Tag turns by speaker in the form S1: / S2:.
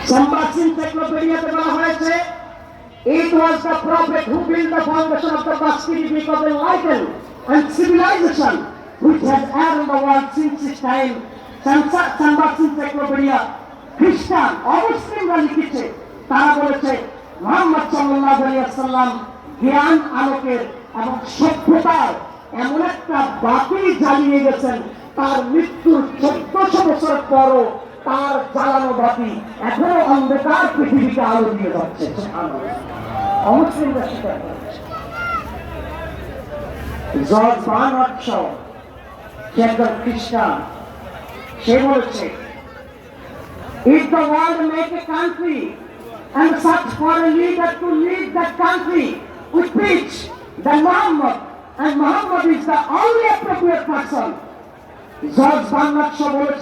S1: Sambas encyclopedia তে বলা হয়েছে, it was the prophet who built the foundation of the Bastille because of enlightenment and civilization which has earned the world since its time. Sambas encyclopedia খ্রিস্টান অমুসলিমরা লিখেছে, তারা বলেছে মুহাম্মদ সাল্লাল্লাহু আলাইহি ওয়াসাল্লাম জ্ঞান আলোকের এবং সভ্যতার এমন একটা বাতি জ্বালিয়ে গেছেন, তার মৃত্যুর 1400 বছর পরও তার জ্বালানো বাতি এখনো অন্ধকার পৃথিবীকে আলো দিয়ে যাচ্ছে। অমুসলিমরা স্বীকার করেছে। জর্জ বার্নার্ড শ, সে একজন খ্রিস্টান, সে বলেছে, if the world make a country and search for a leader to lead that country with which then Muhammad is the only appropriate person. George Bernard Shaw বলেছে